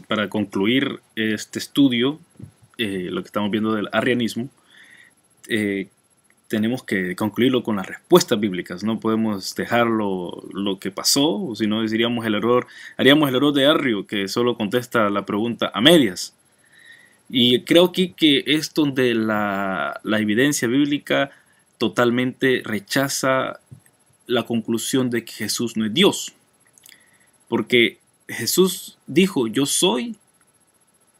Para concluir este estudio, lo que estamos viendo del arrianismo, tenemos que concluirlo con las respuestas bíblicas. No podemos dejarlo lo que pasó, o si no haríamos el error de Arrio, que solo contesta la pregunta a medias. Y creo aquí que es donde la evidencia bíblica totalmente rechaza la conclusión de que Jesús no es Dios. Porque Jesús dijo, yo soy,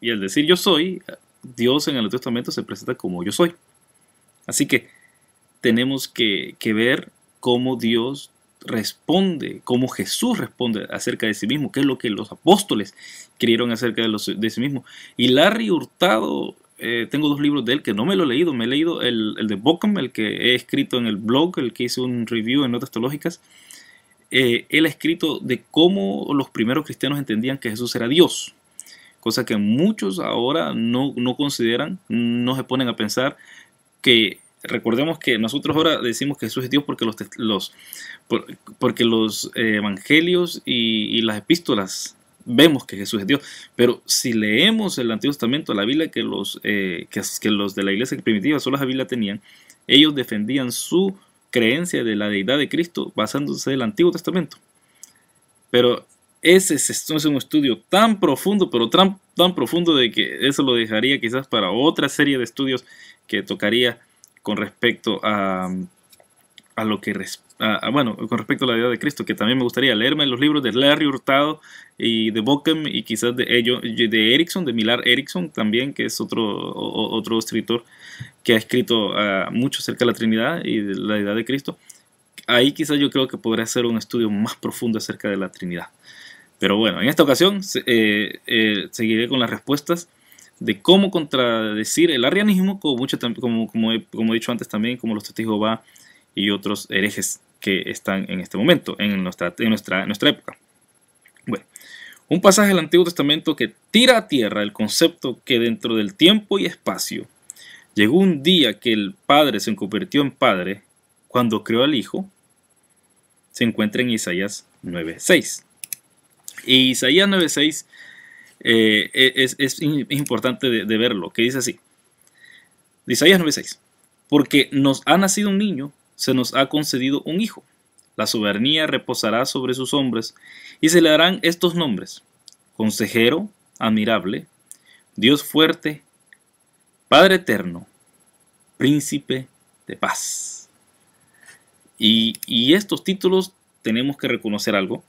y al decir yo soy, Dios en el Nuevo Testamento se presenta como yo soy. Así que tenemos que ver cómo Dios responde, cómo Jesús responde acerca de sí mismo, qué es lo que los apóstoles creyeron acerca de sí mismo. Y Larry Hurtado, tengo dos libros de él que no me lo he leído, me he leído el de Bockham, el que he escrito en el blog, el que hice un review en Notas Teológicas. Él ha escrito de cómo los primeros cristianos entendían que Jesús era Dios, cosa que muchos ahora no consideran, no se ponen a pensar que, recordemos que nosotros ahora decimos que Jesús es Dios porque los evangelios y las epístolas vemos que Jesús es Dios, pero si leemos el Antiguo Testamento, la Biblia que los de la iglesia primitiva, solo la Biblia tenían, ellos defendían su creencia de la deidad de Cristo basándose en el Antiguo Testamento. Pero ese es un estudio tan profundo, pero tan profundo, de que eso lo dejaría quizás para otra serie de estudios que tocaría con respecto a lo que con respecto a la deidad de Cristo, que también me gustaría leerme los libros de Larry Hurtado y de Bockham, y quizás de Erickson, de Millar Erickson también, que es otro escritor que ha escrito mucho acerca de la Trinidad y de la deidad de Cristo. Ahí quizás yo creo que podría hacer un estudio más profundo acerca de la Trinidad. Pero bueno, en esta ocasión seguiré con las respuestas de cómo contradecir el arrianismo, como he dicho antes también, como los testigos de Jehová y otros herejes que están en este momento, en nuestra época. Bueno, un pasaje del Antiguo Testamento que tira a tierra el concepto que dentro del tiempo y espacio llegó un día que el Padre se convirtió en Padre cuando creó al Hijo, se encuentra en Isaías 9:6. Y Isaías 9:6 es importante de verlo, que dice así. De Isaías 9:6. Porque nos ha nacido un niño, se nos ha concedido un hijo. La soberanía reposará sobre sus hombros y se le darán estos nombres: Consejero, admirable, Dios fuerte, Padre eterno, Príncipe de paz. Y estos títulos tenemos que reconocer algo,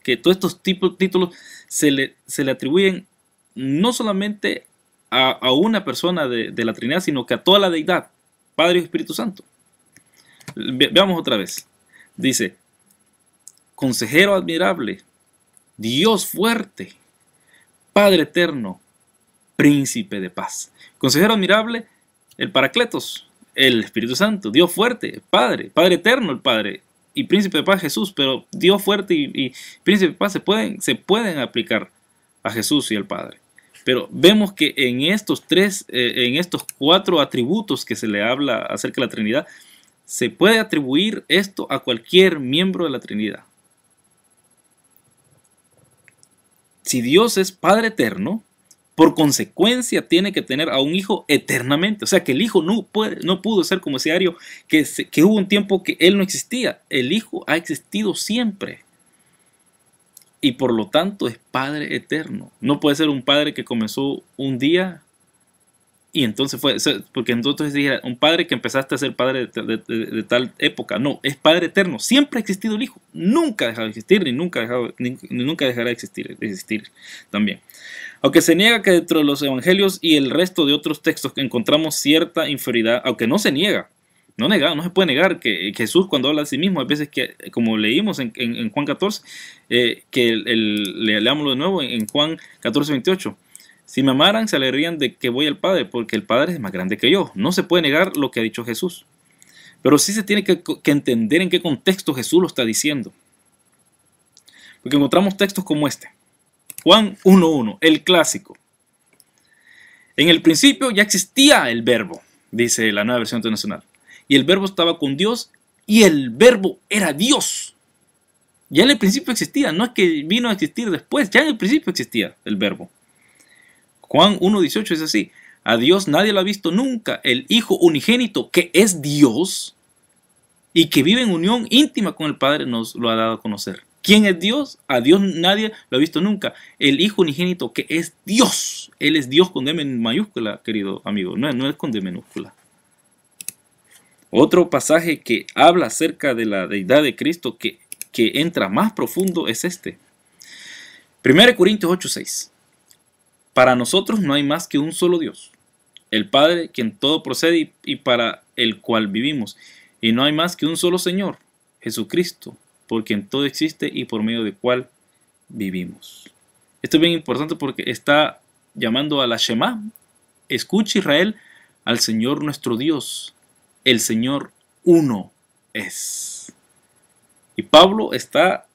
que todos estos títulos se le atribuyen no solamente a una persona de la Trinidad, sino que a toda la deidad, Padre y Espíritu Santo. Veamos otra vez. Dice, Consejero admirable, Dios fuerte, Padre eterno, Príncipe de paz. Consejero admirable, el Paracletos, el Espíritu Santo. Dios fuerte, Padre eterno, el Padre, y Príncipe de paz, Jesús. Pero Dios fuerte y Príncipe de paz se pueden aplicar a Jesús y al Padre. Pero vemos que en estos cuatro atributos que se le habla acerca de la Trinidad, se puede atribuir esto a cualquier miembro de la Trinidad. Si Dios es Padre eterno, por consecuencia tiene que tener a un Hijo eternamente. O sea que el Hijo no pudo ser como ese Ario, que hubo un tiempo que Él no existía. El Hijo ha existido siempre. Y por lo tanto es Padre eterno. No puede ser un Padre que comenzó un día y entonces porque entonces dijera un Padre que empezaste a ser Padre de tal época. No, es Padre eterno. Siempre ha existido el Hijo. Nunca ha dejado de existir, ni nunca dejará de existir también. Aunque se niega que dentro de los evangelios y el resto de otros textos encontramos cierta inferioridad, aunque no se niega, no se puede negar que Jesús, cuando habla de sí mismo, hay veces que, como leímos en Juan 14, leámoslo de nuevo en Juan 14:28. Si me amaran, se alegrarían de que voy al Padre, porque el Padre es más grande que yo. No se puede negar lo que ha dicho Jesús. Pero sí se tiene que entender en qué contexto Jesús lo está diciendo. Porque encontramos textos como este. Juan 1:1, el clásico. En el principio ya existía el Verbo, dice la Nueva Versión Internacional. Y el Verbo estaba con Dios y el Verbo era Dios. Ya en el principio existía, no es que vino a existir después, ya en el principio existía el verbo. Juan 1:18 es así: a Dios nadie lo ha visto nunca, el Hijo unigénito que es Dios y que vive en unión íntima con el Padre nos lo ha dado a conocer. ¿Quién es Dios? A Dios nadie lo ha visto nunca. El Hijo unigénito que es Dios. Él es Dios con D mayúscula, querido amigo, no es con D minúscula. Otro pasaje que habla acerca de la deidad de Cristo que entra más profundo es este. 1 Corintios 8:6. Para nosotros no hay más que un solo Dios, el Padre, quien todo procede y para el cual vivimos. Y no hay más que un solo Señor, Jesucristo, por quien todo existe y por medio del cual vivimos. Esto es bien importante porque está llamando a la Shema. Escucha, Israel, al Señor nuestro Dios. El Señor uno es. Y Pablo está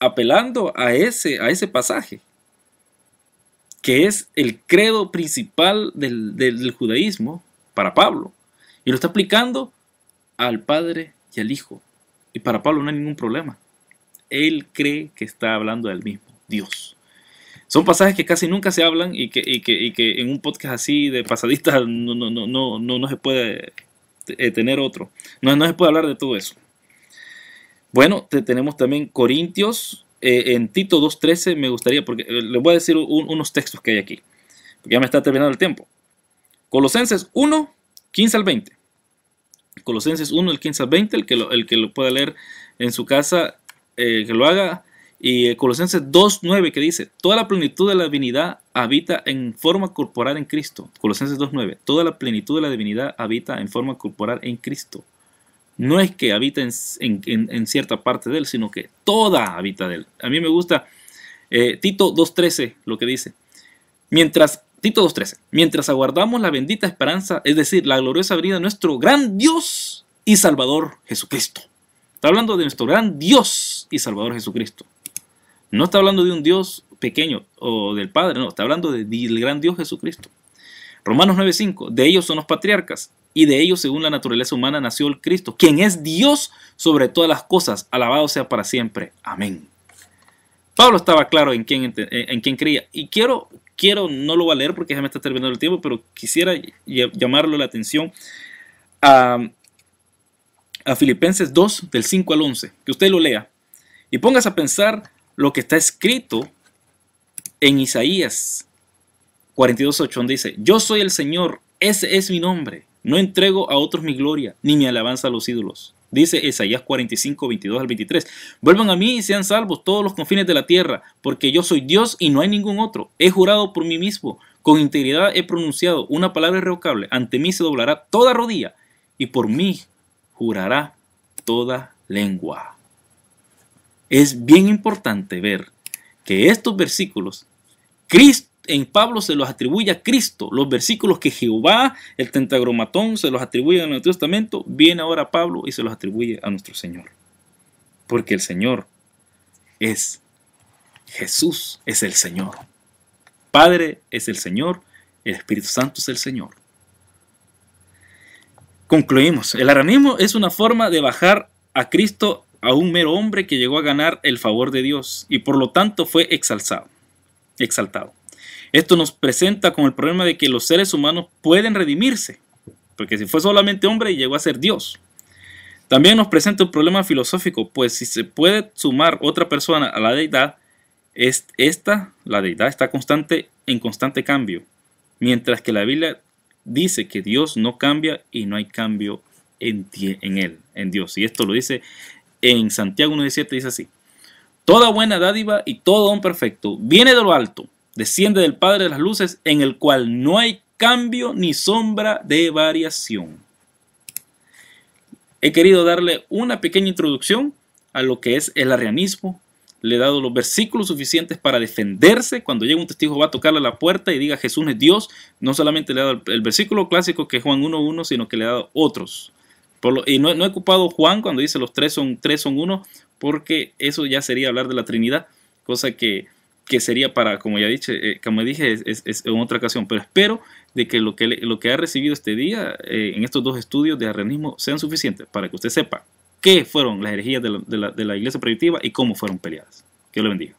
apelando a ese pasaje, que es el credo principal del judaísmo para Pablo. Y lo está aplicando al Padre y al Hijo. Y para Pablo no hay ningún problema. Él cree que está hablando del mismo Dios. Son pasajes que casi nunca se hablan y que en un podcast así de pasadistas no se puede tener otro. No se puede hablar de todo eso. Bueno, tenemos también Corintios. En Tito 2:13 me gustaría, porque les voy a decir unos textos que hay aquí, porque ya me está terminando el tiempo. Colosenses 1:15 al 20. Colosenses 1, el 15 al 20, el que lo pueda leer en su casa, que lo haga. Y Colosenses 2:9 que dice: toda la plenitud de la divinidad habita en forma corporal en Cristo. Colosenses 2:9. Toda la plenitud de la divinidad habita en forma corporal en Cristo. No es que habita en cierta parte de él, sino que toda habita de él. A mí me gusta Tito 2:13 lo que dice. Tito 2:13. Mientras aguardamos la bendita esperanza, es decir, la gloriosa venida de nuestro gran Dios y Salvador Jesucristo. Está hablando de nuestro gran Dios y Salvador Jesucristo. No está hablando de un Dios pequeño o del Padre, no, está hablando del gran Dios Jesucristo. Romanos 9:5. De ellos son los patriarcas, y de ellos, según la naturaleza humana, nació el Cristo, quien es Dios sobre todas las cosas, alabado sea para siempre. Amén. Pablo estaba claro en quién creía. Y quiero, no lo voy a leer porque ya me está terminando el tiempo, pero quisiera llamarle la atención a Filipenses 2, del 5 al 11. Que usted lo lea y pongas a pensar lo que está escrito en Isaías 42:8, donde dice: yo soy el Señor, ese es mi nombre. No entrego a otros mi gloria, ni mi alabanza a los ídolos. Dice Isaías 45:22 al 23. Vuelvan a mí y sean salvos todos los confines de la tierra, porque yo soy Dios y no hay ningún otro. He jurado por mí mismo, con integridad he pronunciado una palabra irrevocable. Ante mí se doblará toda rodilla, y por mí jurará toda lengua. Es bien importante ver que estos versículos, en Pablo se los atribuye a Cristo. Los versículos que Jehová, el Tetragramatón, se los atribuye en el Nuevo Testamento, viene ahora Pablo y se los atribuye a nuestro Señor. Porque el Señor es Jesús, es el Señor. Padre es el Señor, el Espíritu Santo es el Señor. Concluimos. El arianismo es una forma de bajar a Cristo a un mero hombre que llegó a ganar el favor de Dios y por lo tanto fue exaltado. Esto nos presenta con el problema de que los seres humanos pueden redimirse, porque si fue solamente hombre llegó a ser Dios. También nos presenta un problema filosófico, pues si se puede sumar otra persona a la deidad, la deidad está en constante cambio, mientras que la Biblia dice que Dios no cambia y no hay cambio en él, en Dios. Y esto lo dice en Santiago 1:17, dice así: toda buena dádiva y todo don perfecto viene de lo alto, desciende del Padre de las luces, en el cual no hay cambio ni sombra de variación. He querido darle una pequeña introducción a lo que es el arrianismo. Le he dado los versículos suficientes para defenderse. Cuando llegue un testigo va a tocarle a la puerta y diga Jesús es Dios. No solamente le he dado el versículo clásico que es Juan 1:1, sino que le he dado otros. Y no he ocupado Juan cuando dice los tres son uno, porque eso ya sería hablar de la Trinidad, cosa que sería para, como ya dije, es en otra ocasión. Pero espero de que lo que ha recibido este día en estos dos estudios de arrianismo sean suficientes para que usted sepa qué fueron las herejías de la iglesia primitiva y cómo fueron peleadas. Que Dios lo bendiga.